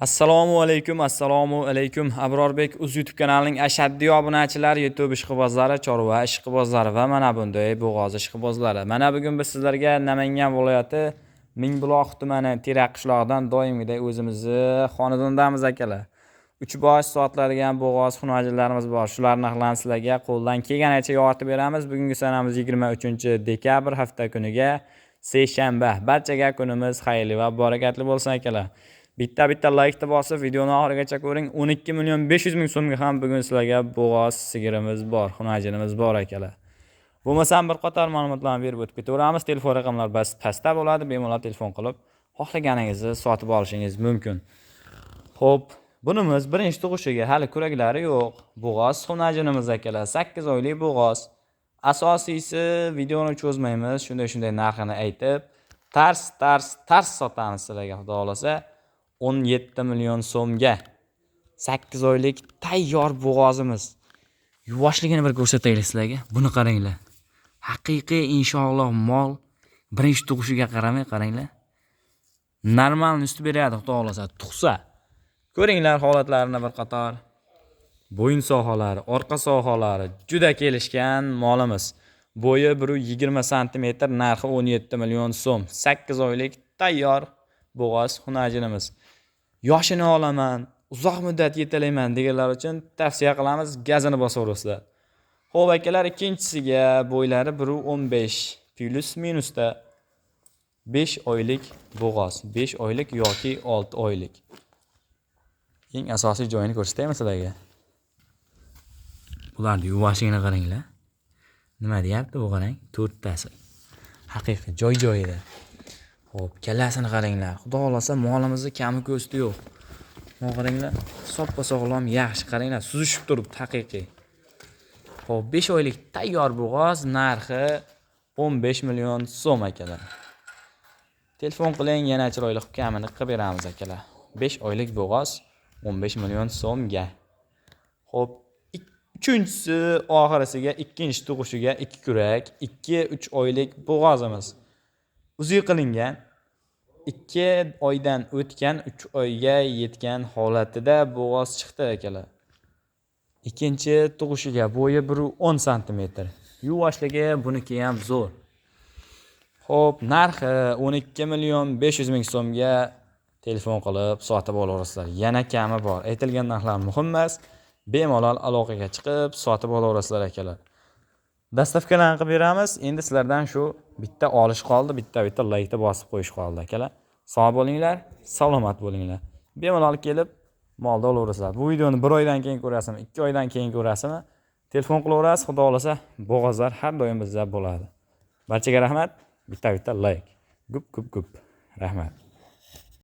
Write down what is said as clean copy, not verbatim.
Assalomu alaykum. Abrorbek Uz YouTube kanalining ashaddiy obunachilari, YouTube ishqibozlari, chorva ishqibozlari va mana bunday bo'g'oz ishqibozlari. Mana bugun biz sizlarga Namangan viloyati Mingbuloq tumani Terak qishlog'idan doimgidek o'zimizni xonadondamiz akalar. 3 bosh soatlarigan bo'g'oz xunojilarimiz bor. Shularni aqlan sizlarga qo'ldan kelganicha yoritib beramiz. Bugungi sanamiz 23-dekabr hafta kuniga seshanba. Barchaga kunimiz xayrli va barakatli bo'lsin akalar. Bitta like bosib videoni oxirigacha ko'ring. 12.500.000 so'mga ham bugun sizlarga bo'g'oz sigirimiz bor, xunajinimiz bor akalar. Bo'lmasam bir qator ma'lumotlarni berib o'tib ketaveramiz. Telefon raqamlar pastda bo'ladi. Bemalol telefon qilib xohlaganingizni sotib olishingiz mumkin. Xo'p, bunimiz birinchi tug'ishiga hali kuraklari yo'q. Bo'g'oz xunajinimiz akalar, 8 oylik bo'g'oz. Asosiysi videoni cho'zmaymiz. Shunday narxini aytib, tars sotamiz sizlarga xudo xolasa. 17 million so'mga 8 oylik tayyor bo'g'ozimiz. Yuvoshligini bir ko'rsataylik sizlarga. Buni qaranglar. Haqiqiy inshaalloh mol birinchi tug'ishiga qaramay qaranglar. Normal usti beradi xudo xolasa, tug'sa. Ko'ringlar holatlarini bir qator. Bo'yin sohalari, orqa sohalari juda kelishgan molimiz. Bo'yi 120 cm, narxi 17 million so'm. 8 oylik tayyor bo'g'oz xunajinimiz. Yoshini olaman, uzoq muddat yetalayman deganlar uchun tavsiya qilamiz, gazini bosaverasizlar. Xo'p akalar, ikkinchisiga bo'ylari 1.15 plus minusda 5 oylik bo'g'oz, 5 oylik yoki 6 oylik. Eng asosiy joyini ko'rsataymi sizlarga? Bularni yuvashligini qaranglar. Nima deyapti bu qarang? 4 tasi. Haqiqiy joyida. Xo'p, kallasini qaranglar. Xudo xolasa molimizni kami ko'sti yo'q. Mana qaranglar, soppa sog'lom, yaxshi qaranglar, suzishib turibdi haqiqiy. Xo'p, 5 oylik tayyor bo'g'oz, narxi 15 million so'm akalar. Telefon qiling, yana chiroyli qilib kamini qilib beramiz akalar. 5 oylik bo'g'oz 15 million so'mga. Xo'p, uchinchisi oxirisiga, ikkinchi tug'ishiga 2 kurak, 2-3 oylik bo'g'ozimiz. Uzuy qilingan 2 oydan o'tgan 3 oyga yetgan holatida bo'g'oz chiqdi akalar. Ikkinchi tug'ishiga bo'yi 1.10 cm. Yuvoshligi buniki ham zo'r. Xo'p, narxi 12.500.000 so'mga telefon qilib sotib olaverasizlar. Yana kami bor. Aytilgan narxlar muhim emas. Bemalol aloqaga chiqib sotib olaverasizlar akalar. Dastavkani qilib beramiz. Endi sizlardan shu bitta olish qoldi, bitta like bosib qo'yish qoldi akalar. Sog' bo'linglar, salomat bo'linglar. Bemalol kelib molda olaverasizlar. Bu videoni 1 oydan keyin ko'rasizmi, 2 oydan keyin ko'rasizmi? Telefon qilaverasiz, xudo xolasa bo'g'ozlar har doim bizda bo'ladi. Barchaga rahmat. Bitta like. Gup. Rahmat.